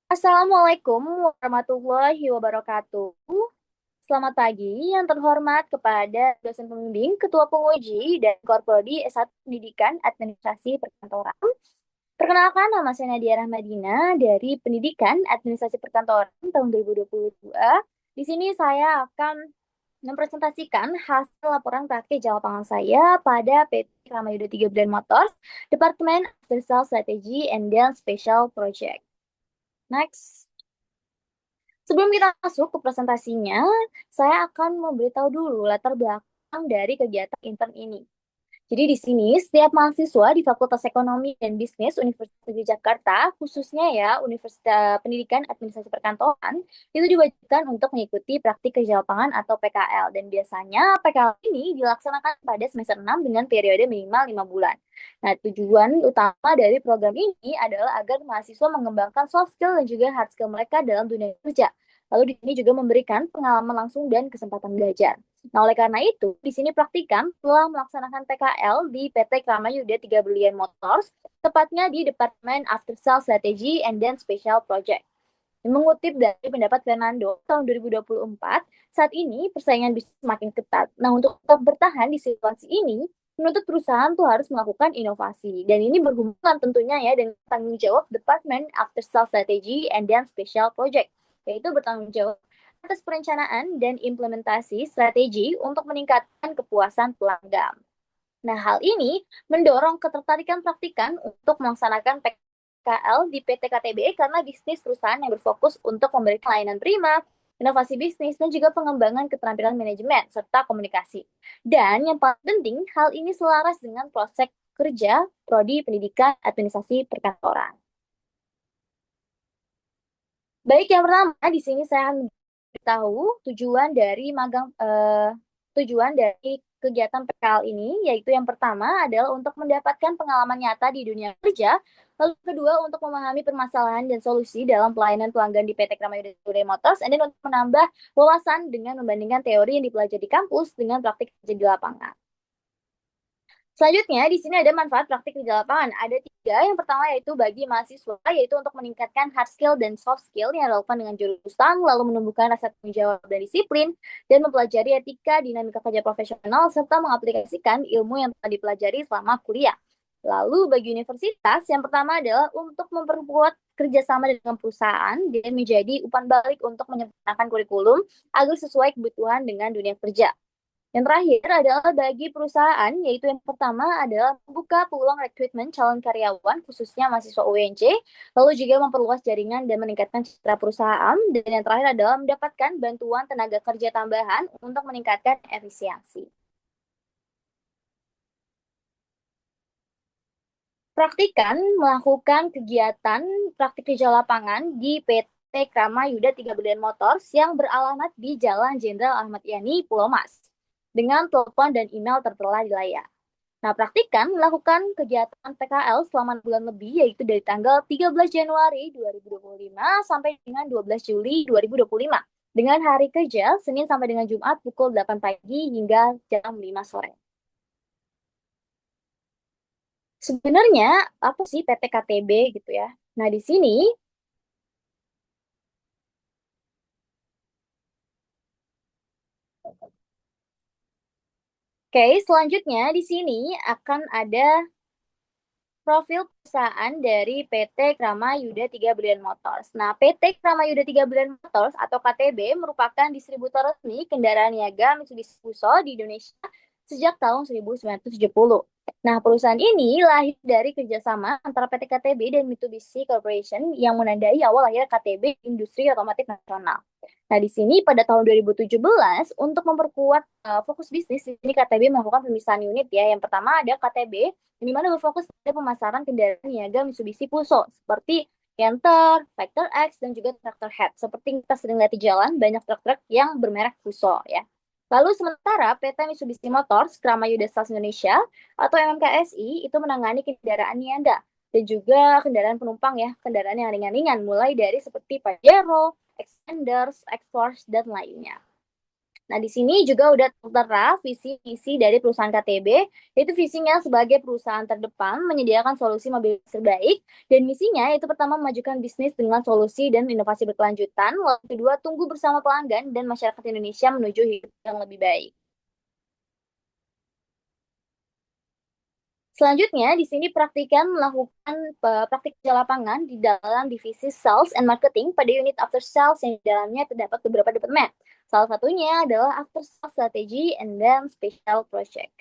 Assalamualaikum warahmatullahi wabarakatuh. Selamat pagi yang terhormat kepada dosen pembimbing, ketua penguji, dan korprodi S1 Pendidikan Administrasi Perkantoran. Perkenalkan, nama saya Nadia Rahmadina dari Pendidikan Administrasi Perkantoran tahun 2022. Di sini saya akan mempresentasikan hasil laporan praktik di lapangan saya pada PT Ramayuda 3 Brand Motors, Departemen After Sales Strategy and then Special Project. Next. Sebelum kita masuk ke presentasinya, saya akan memberitahu dulu latar belakang dari kegiatan intern ini. Jadi di sini setiap mahasiswa di Fakultas Ekonomi dan Bisnis Universitas Jakarta, khususnya ya Universitas Pendidikan Administrasi Perkantoran, itu diwajibkan untuk mengikuti praktik kerja lapangan atau PKL. Dan biasanya PKL ini dilaksanakan pada semester 6 dengan periode minimal 5 bulan. Nah, tujuan utama dari program ini adalah agar mahasiswa mengembangkan soft skill dan juga hard skill mereka dalam dunia kerja. Lalu di sini juga memberikan pengalaman langsung dan kesempatan belajar. Nah, oleh karena itu, di sini praktikan telah melaksanakan PKL di PT Kramayuda 3 Briliant Motors, tepatnya di Departemen After Sales Strategy and then Special Project. Mengutip dari pendapat Fernando tahun 2024, saat ini persaingan bisnis semakin ketat. Nah, untuk tetap bertahan di situasi ini, menuntut perusahaan tuh harus melakukan inovasi. Dan ini berhubungan tentunya ya dengan tanggung jawab Department After Sales Strategy and then Special Project, yaitu bertanggung jawab atas perencanaan dan implementasi strategi untuk meningkatkan kepuasan pelanggan. Nah, hal ini mendorong ketertarikan praktikan untuk melaksanakan PKL di PT KTB karena bisnis perusahaan yang berfokus untuk memberikan layanan prima, inovasi bisnis, dan juga pengembangan keterampilan manajemen serta komunikasi. Dan yang paling penting, hal ini selaras dengan proses kerja Prodi Pendidikan Administrasi Perkantoran. Baik, yang pertama di sini saya akan tahu tujuan dari kegiatan PKL ini, yaitu yang pertama adalah untuk mendapatkan pengalaman nyata di dunia kerja, lalu kedua untuk memahami permasalahan dan solusi dalam pelayanan pelanggan di PT Kramayuda Motors, dan untuk menambah wawasan dengan membandingkan teori yang dipelajari di kampus dengan praktik kerja di lapangan. Selanjutnya, di sini ada manfaat praktik di lapangan. Ada tiga. Yang pertama yaitu bagi mahasiswa, yaitu untuk meningkatkan hard skill dan soft skill yang relevan dengan jurusan, lalu menumbuhkan rasa tanggung jawab dan disiplin, dan mempelajari etika, dinamika kerja profesional, serta mengaplikasikan ilmu yang telah dipelajari selama kuliah. Lalu bagi universitas, yang pertama adalah untuk memperkuat kerjasama dengan perusahaan dan menjadi umpan balik untuk menyempurnakan kurikulum agar sesuai kebutuhan dengan dunia kerja. Yang terakhir adalah bagi perusahaan, yaitu yang pertama adalah membuka peluang rekrutmen calon karyawan, khususnya mahasiswa UNJ, lalu juga memperluas jaringan dan meningkatkan citra perusahaan, dan yang terakhir adalah mendapatkan bantuan tenaga kerja tambahan untuk meningkatkan efisiensi. Praktikan melakukan kegiatan praktik kerja lapangan di PT Kramayuda 3 Briliant Motors yang beralamat di Jalan Jenderal Ahmad Yani, Pulau Mas, dengan telepon dan email tertera di layar. Nah, praktikan melakukan kegiatan PKL selama 6 bulan lebih, yaitu dari tanggal 13 Januari 2025 sampai dengan 12 Juli 2025, dengan hari kerja Senin sampai dengan Jumat pukul 8 pagi hingga jam 5 sore. Sebenarnya apa sih PT KTB gitu ya? Nah, di sini, oke, selanjutnya di sini akan ada profil perusahaan dari PT Kramayuda 3 Briliant Motors. Nah, PT Kramayuda 3 Briliant Motors atau KTB merupakan distributor resmi kendaraan niaga Mitsubishi Fuso di Indonesia sejak tahun 1970. Nah, perusahaan ini lahir dari kerjasama antara PT KTB dan Mitsubishi Corporation yang menandai awal lahir KTB Industri Otomotif Nasional. Nah, di sini pada tahun 2017 untuk memperkuat fokus bisnis, di sini KTB melakukan pemisahan unit ya. Yang pertama ada KTB di mana berfokus pada pemasaran kendaraan niaga Mitsubishi Fuso seperti Canter, Factor X, dan juga Tractor Head. Seperti kita sering lihat di jalan, banyak truk-truk yang bermerek Fuso ya. Lalu sementara PT Mitsubishi Motors Kramayuda Sales Indonesia atau MMKSI itu menangani kendaraan niaga dan juga kendaraan penumpang ya, kendaraan yang ringan-ringan mulai dari seperti Pajero, Extenders, X-Force, dan lainnya. Nah, di sini juga udah tertera visi misi dari perusahaan KTB, yaitu visinya sebagai perusahaan terdepan menyediakan solusi mobilitas terbaik, dan misinya itu pertama memajukan bisnis dengan solusi dan inovasi berkelanjutan, lalu kedua tunggu bersama pelanggan dan masyarakat Indonesia menuju hidup yang lebih baik. Selanjutnya, di sini praktikan melakukan praktik kerja lapangan di dalam divisi sales and marketing pada unit after sales yang di dalamnya terdapat beberapa departemen. Salah satunya adalah after sales strategy and then special project.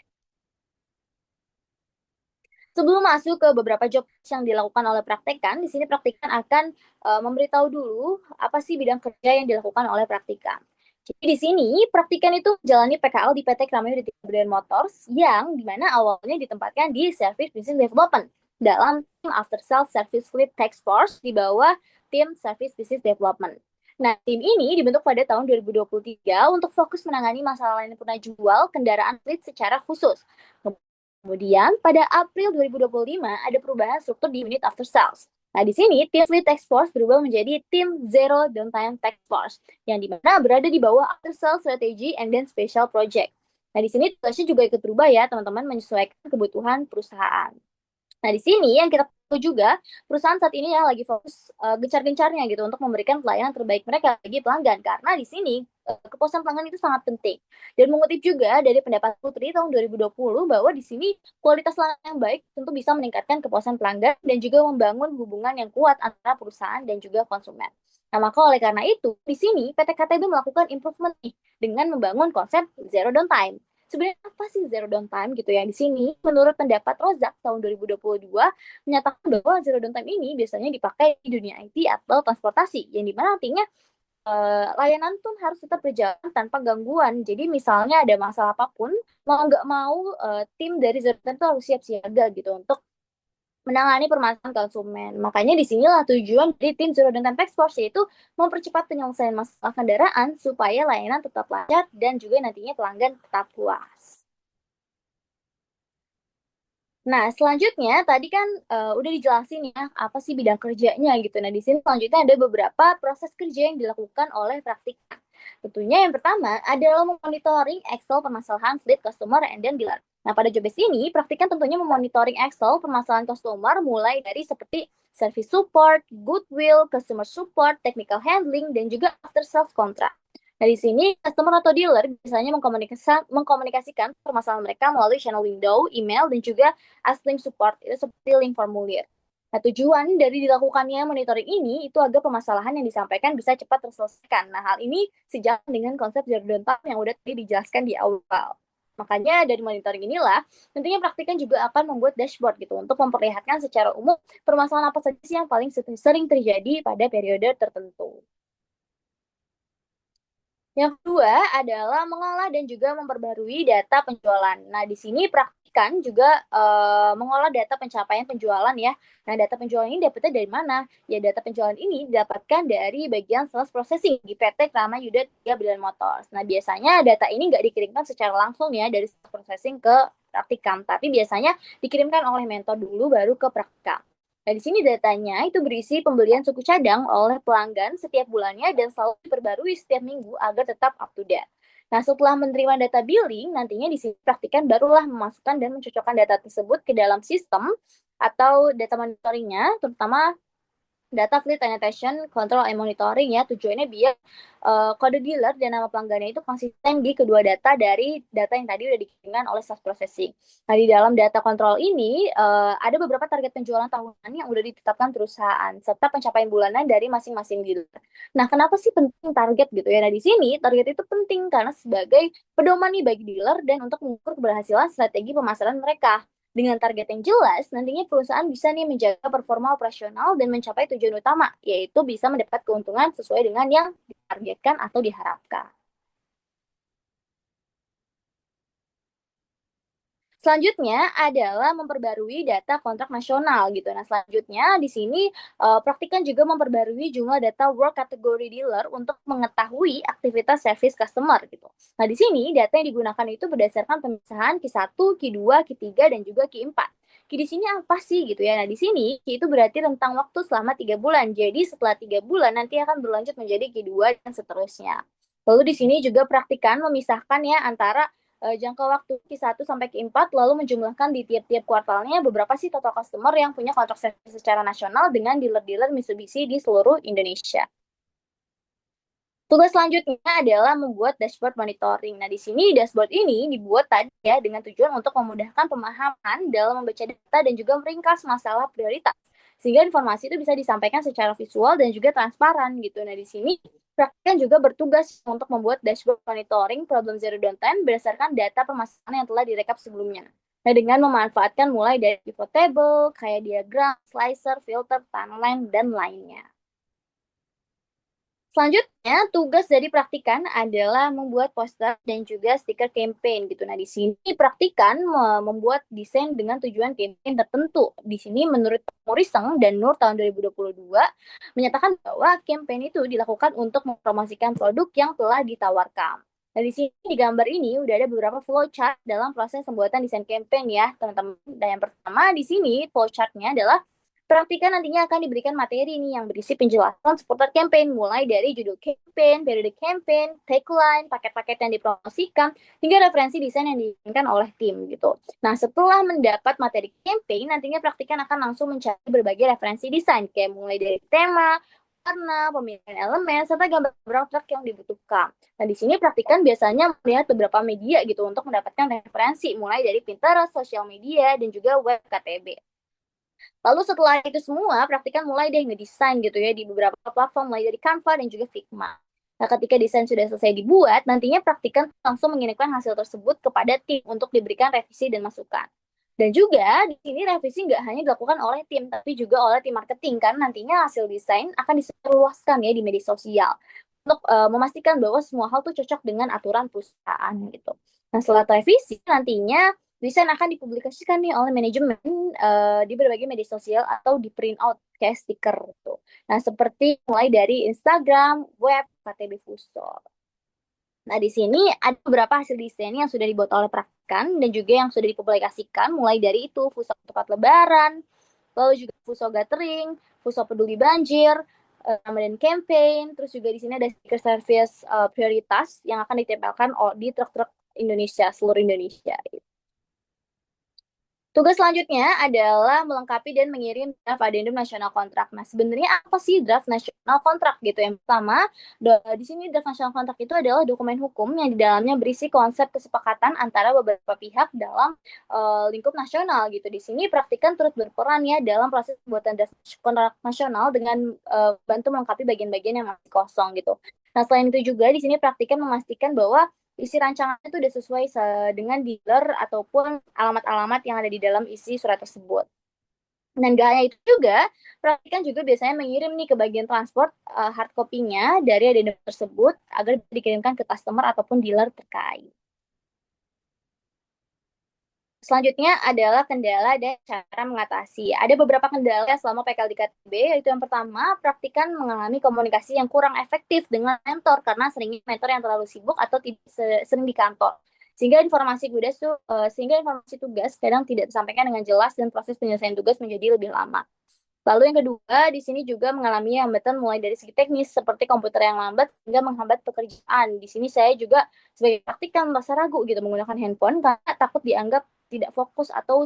Sebelum masuk ke beberapa job yang dilakukan oleh praktikan, di sini praktikan akan memberitahu dulu apa sih bidang kerja yang dilakukan oleh praktikan. Jadi di sini praktikan itu jalani PKL di PT Krama Unity Brand Motors yang dimana awalnya ditempatkan di Service Business Development dalam tim After Sales Service Fleet Task Force di bawah tim Service Business Development. Nah, tim ini dibentuk pada tahun 2023 untuk fokus menangani masalah layanan purna jual kendaraan fleet secara khusus. Kemudian, pada April 2025 ada perubahan struktur di unit after sales. Nah, di sini tim Fleet Task Force berubah menjadi tim Zero Downtime Task Force, yang dimana berada di bawah After Sales Strategy and then Special Project. Nah, di sini tugasnya juga ikut berubah ya, teman-teman, menyesuaikan kebutuhan perusahaan. Nah, di sini yang kita tahu juga, perusahaan saat ini ya lagi fokus gencar-gencarnya gitu untuk memberikan pelayanan terbaik mereka bagi pelanggan. Karena di sini kepuasan pelanggan itu sangat penting. Dan mengutip juga dari pendapat Putri tahun 2020 bahwa di sini kualitas layanan yang baik tentu bisa meningkatkan kepuasan pelanggan dan juga membangun hubungan yang kuat antara perusahaan dan juga konsumen. Nah, maka oleh karena itu, di sini PT KTB melakukan improvement nih dengan membangun konsep zero downtime. Sebenarnya apa sih zero downtime gitu ya? Di sini, menurut pendapat Rozak tahun 2022, menyatakan bahwa zero downtime ini biasanya dipakai di dunia IT atau transportasi, yang dimana artinya layanan pun harus tetap berjalan tanpa gangguan. Jadi misalnya ada masalah apapun, mau nggak mau tim dari zero downtime itu harus siap siaga gitu untuk menangani permasalahan konsumen. Makanya disinilah tujuan dari tim Zero Downtime Task Force, yaitu mempercepat penyelesaian masalah kendaraan supaya layanan tetap lancar dan juga nantinya pelanggan tetap puas. Nah, selanjutnya tadi kan udah dijelasin ya apa sih bidang kerjanya gitu. Nah, di sini selanjutnya ada beberapa proses kerja yang dilakukan oleh praktikan. Tentunya yang pertama adalah memonitoring Excel permasalahan fleet customer and then dealer. Nah, pada job ini praktikan tentunya memonitoring Excel permasalahan customer mulai dari seperti service support, goodwill, customer support, technical handling, dan juga after sales contract. Nah, di sini customer atau dealer biasanya mengkomunikasikan permasalahan mereka melalui channel window, email, dan juga Aslim Support, itu seperti link formulir. Nah, tujuan dari dilakukannya monitoring ini itu agar permasalahan yang disampaikan bisa cepat terselesaikan. Nah, hal ini sejalan dengan konsep zero downtime yang udah tadi dijelaskan di awal. Makanya dari monitoring inilah, tentunya praktikan juga akan membuat dashboard gitu untuk memperlihatkan secara umum permasalahan apa saja sih yang paling sering terjadi pada periode tertentu. Yang kedua adalah mengolah dan juga memperbarui data penjualan. Nah, di sini praktikan juga mengolah data pencapaian penjualan ya. Nah, data penjualan ini dapatnya dari mana? Ya, data penjualan ini didapatkan dari bagian sales processing di PT Krama Yuda 3 Brilliant Motors. Nah, biasanya data ini nggak dikirimkan secara langsung ya dari sales processing ke praktikam, tapi biasanya dikirimkan oleh mentor dulu baru ke praktikam. Nah, di sini datanya itu berisi pembelian suku cadang oleh pelanggan setiap bulannya dan selalu diperbarui setiap minggu agar tetap up to date. Nah, setelah menerima data billing, nantinya di sini praktikan barulah memasukkan dan mencocokkan data tersebut ke dalam sistem atau data monitoringnya, terutama data fleet annotation, control, and monitoring ya. Tujuannya biar kode dealer dan nama pelanggannya itu konsisten di kedua data dari data yang tadi udah dikirimkan oleh sales processing. Nah, di dalam data kontrol ini ada beberapa target penjualan tahunan yang udah ditetapkan perusahaan serta pencapaian bulanan dari masing-masing dealer. Nah, kenapa sih penting target gitu ya? Nah, di sini target itu penting karena sebagai pedoman nih bagi dealer dan untuk mengukur keberhasilan strategi pemasaran mereka. Dengan target yang jelas, nantinya perusahaan bisa nih menjaga performa operasional dan mencapai tujuan utama, yaitu bisa mendapat keuntungan sesuai dengan yang ditargetkan atau diharapkan. Selanjutnya adalah memperbarui data kontrak nasional gitu. Nah, selanjutnya di sini praktikan juga memperbarui jumlah data work category dealer untuk mengetahui aktivitas service customer gitu. Nah, di sini data yang digunakan itu berdasarkan pemisahan Q1, Q2, Q3, dan juga Q4. Q di sini apa sih gitu ya? Nah, di sini Q itu berarti rentang waktu selama 3 bulan. Jadi setelah 3 bulan nanti akan berlanjut menjadi Q2 dan seterusnya. Lalu di sini juga praktikan memisahkan ya antara jangka waktu Q1 sampai Q4, lalu menjumlahkan di tiap-tiap kuartalnya berapa sih total customer yang punya kontrak servis secara nasional dengan dealer-dealer Mitsubishi di seluruh Indonesia. Tugas selanjutnya adalah membuat dashboard monitoring. Nah, di sini dashboard ini dibuat tadi ya dengan tujuan untuk memudahkan pemahaman dalam membaca data dan juga meringkas masalah prioritas. Sehingga informasi itu bisa disampaikan secara visual dan juga transparan gitu. Nah, di sini praktikan juga bertugas untuk membuat dashboard monitoring problem zero downtime berdasarkan data permasalahan yang telah direkap sebelumnya. Nah, dengan memanfaatkan mulai dari pivot table, kayak diagram, slicer, filter, timeline, dan lainnya. Selanjutnya, tugas dari praktikan adalah membuat poster dan juga stiker campaign gitu. Nah, di sini praktikan membuat desain dengan tujuan campaign tertentu. Di sini menurut Moriseng dan Nur tahun 2022 menyatakan bahwa campaign itu dilakukan untuk mempromosikan produk yang telah ditawarkan. Nah, di sini di gambar ini udah ada beberapa flowchart dalam proses pembuatan desain campaign ya, teman-teman. Dan yang pertama di sini flowchartnya adalah praktikan nantinya akan diberikan materi nih yang berisi penjelasan seputar campaign, mulai dari judul campaign, periode campaign, tagline, paket-paket yang dipromosikan, hingga referensi desain yang diinginkan oleh tim gitu. Nah, setelah mendapat materi campaign, nantinya praktikan akan langsung mencari berbagai referensi desain, kayak mulai dari tema, warna, pemilihan elemen, serta gambar produk yang dibutuhkan. Nah, di sini praktikan biasanya melihat beberapa media gitu untuk mendapatkan referensi, mulai dari Pinterest, sosial media, dan juga web KTB. Lalu setelah itu semua, praktikan mulai deh ngedesain gitu ya di beberapa platform mulai dari Canva dan juga Figma. Nah, ketika desain sudah selesai dibuat, nantinya praktikan langsung mengirimkan hasil tersebut kepada tim untuk diberikan revisi dan masukan. Dan juga di sini revisi nggak hanya dilakukan oleh tim, tapi juga oleh tim marketing, karena nantinya hasil desain akan disebarluaskan ya di media sosial untuk memastikan bahwa semua hal tuh cocok dengan aturan perusahaan gitu. Nah, setelah revisi nantinya desain akan dipublikasikan nih oleh manajemen di berbagai media sosial atau di print out kayak stiker gitu. Nah, seperti mulai dari Instagram, web, KTB Fuso. Nah, di sini ada beberapa hasil desain yang sudah dibuat oleh praktikan dan juga yang sudah dipublikasikan, mulai dari itu Fuso tepat lebaran, lalu juga Fuso gathering, Fuso peduli banjir, Ramadan campaign, terus juga di sini ada stiker service prioritas yang akan ditempelkan di truk-truk Indonesia, seluruh Indonesia. Tugas selanjutnya adalah melengkapi dan mengirim draft adendum nasional kontrak. Nah, sebenarnya apa sih draft nasional kontrak gitu? Yang pertama, di sini draft nasional kontrak itu adalah dokumen hukum yang di dalamnya berisi konsep kesepakatan antara beberapa pihak dalam lingkup nasional gitu. Di sini praktikan turut berperan ya dalam proses pembuatan draft kontrak nasional dengan bantu melengkapi bagian-bagian yang masih kosong gitu. Nah, selain itu juga di sini praktikan memastikan bahwa isi rancangan itu udah sesuai dengan dealer ataupun alamat-alamat yang ada di dalam isi surat tersebut. Dan gak hanya itu juga, praktikan juga biasanya mengirim nih ke bagian transport hard copy-nya dari addendum tersebut agar dikirimkan ke customer ataupun dealer terkait. Selanjutnya adalah kendala dan cara mengatasi. Ada beberapa kendala selama PKL di KTB, yaitu yang pertama, praktikan mengalami komunikasi yang kurang efektif dengan mentor karena seringnya mentor yang terlalu sibuk atau tidak sering di kantor. Sehingga informasi tugas kadang tidak disampaikan dengan jelas dan proses penyelesaian tugas menjadi lebih lama. Lalu yang kedua, di sini juga mengalami hambatan mulai dari segi teknis seperti komputer yang lambat sehingga menghambat pekerjaan. Di sini saya juga sebagai praktikan merasa ragu gitu menggunakan handphone karena takut dianggap tidak fokus atau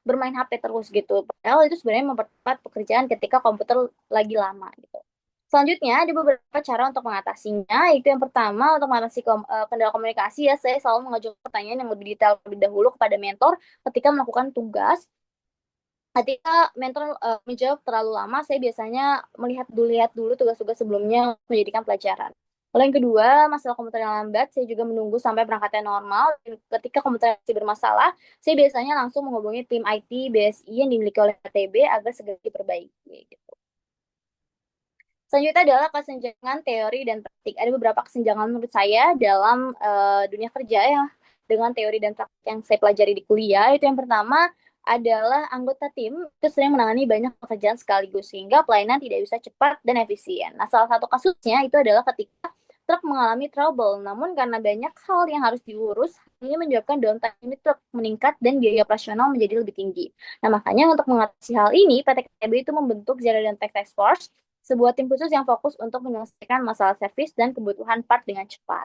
bermain HP terus gitu. Padahal itu sebenarnya mempercepat pekerjaan ketika komputer lagi lama gitu. Selanjutnya ada beberapa cara untuk mengatasinya. Itu yang pertama untuk mengatasi kendala komunikasi ya, saya selalu mengajukan pertanyaan yang lebih detail lebih dahulu kepada mentor ketika melakukan tugas. Ketika mentor menjawab terlalu lama, saya biasanya lihat dulu tugas-tugas sebelumnya untuk menjadikan pelajaran. Lalu yang kedua, masalah komputer yang lambat, saya juga menunggu sampai perangkatnya normal. Dan ketika komputer masih bermasalah, saya biasanya langsung menghubungi tim IT BSI yang dimiliki oleh KTB agar segera diperbaiki. Gitu. Selanjutnya adalah kesenjangan teori dan praktik. Ada beberapa kesenjangan menurut saya dalam dunia kerja ya, dengan teori dan praktik yang saya pelajari di kuliah. Itu yang pertama adalah anggota tim itu sering menangani banyak pekerjaan sekaligus sehingga pelayanan tidak bisa cepat dan efisien. Nah, salah satu kasusnya itu adalah ketika truk mengalami trouble, namun karena banyak hal yang harus diurus, ini menyebabkan downtime unit truk meningkat dan biaya operasional menjadi lebih tinggi. Nah, makanya untuk mengatasi hal ini, PT KTB itu membentuk Zero Downtime Task Force sebuah tim khusus yang fokus untuk menyelesaikan masalah servis dan kebutuhan part dengan cepat.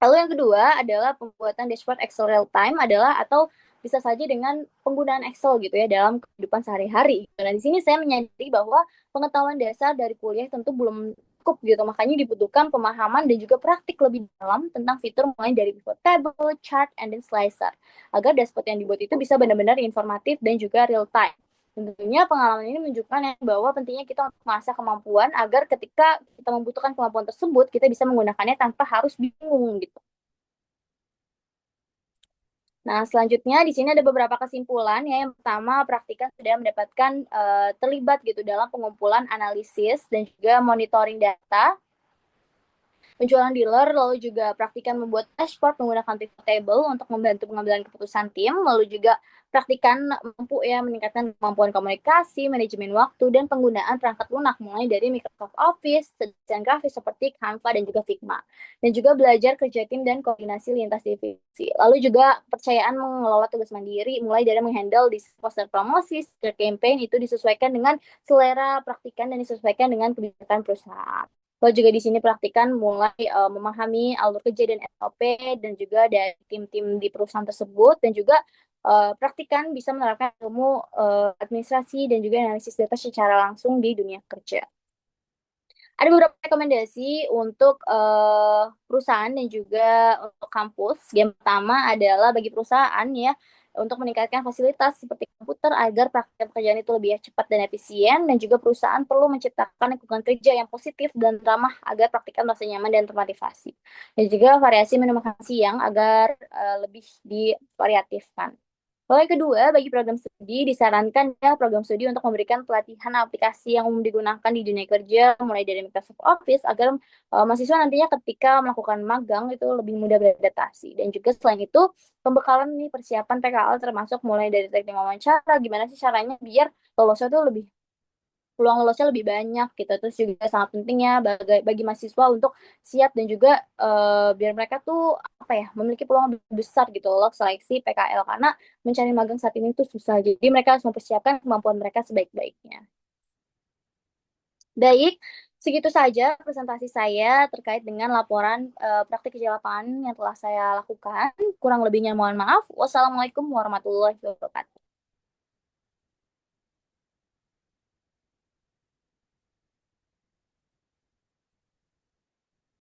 Lalu yang kedua adalah pembuatan dashboard Excel real time adalah atau bisa saja dengan penggunaan Excel gitu ya dalam kehidupan sehari-hari. Nah, di sini saya menyadari bahwa pengetahuan dasar dari kuliah tentu belum cukup gitu. Makanya dibutuhkan pemahaman dan juga praktik lebih dalam tentang fitur mulai dari pivot table, chart, and then slicer. Agar dashboard yang dibuat itu bisa benar-benar informatif dan juga real time. Tentunya pengalaman ini menunjukkan yang bahwa pentingnya kita untuk mengasah kemampuan agar ketika kita membutuhkan kemampuan tersebut, kita bisa menggunakannya tanpa harus bingung gitu. Nah, selanjutnya di sini ada beberapa kesimpulan ya. Yang pertama, praktikan sudah mendapatkan terlibat gitu dalam pengumpulan analisis dan juga monitoring data penjualan dealer, lalu juga praktikan membuat dashboard menggunakan pivot table untuk membantu pengambilan keputusan tim, lalu juga praktikan mampu ya meningkatkan kemampuan komunikasi, manajemen waktu, dan penggunaan perangkat lunak mulai dari Microsoft Office, desain grafis seperti Canva dan juga Figma. Dan juga belajar kerja tim dan koordinasi lintas divisi. Lalu juga percayaan mengelola tugas mandiri mulai dari menghandle di poster promosi, campaign itu disesuaikan dengan selera praktikan dan disesuaikan dengan kebijakan perusahaan. Lo juga di sini praktikan mulai memahami alur kerja dan SOP dan juga dari tim-tim di perusahaan tersebut dan juga praktikan bisa menerapkan ilmu administrasi dan juga analisis data secara langsung di dunia kerja. Ada beberapa rekomendasi untuk perusahaan dan juga untuk kampus. Yang pertama adalah bagi perusahaan ya untuk meningkatkan fasilitas seperti komputer agar praktik pekerjaan itu lebih cepat dan efisien dan juga perusahaan perlu menciptakan lingkungan kerja yang positif dan ramah agar praktikan merasa nyaman dan termotivasi. Dan juga variasi menu makan siang agar lebih divariatifkan. Lalu yang kedua, bagi program studi disarankan ya program studi untuk memberikan pelatihan aplikasi yang umum digunakan di dunia kerja mulai dari Microsoft Office agar mahasiswa nantinya ketika melakukan magang itu lebih mudah beradaptasi. Dan juga selain itu, pembekalan nih persiapan PKL termasuk mulai dari teknik wawancara, gimana sih caranya biar lolosnya tuh lebih peluang lolosnya lebih banyak gitu. Terus juga sangat penting ya bagi mahasiswa untuk siap dan juga biar mereka tuh apa ya memiliki peluang lebih besar gitu loh seleksi PKL karena mencari magang saat ini tuh susah. Jadi mereka harus mempersiapkan kemampuan mereka sebaik-baiknya. Baik, segitu saja presentasi saya terkait dengan laporan praktik kerja lapangan yang telah saya lakukan. Kurang lebihnya mohon maaf. Wassalamualaikum warahmatullahi wabarakatuh.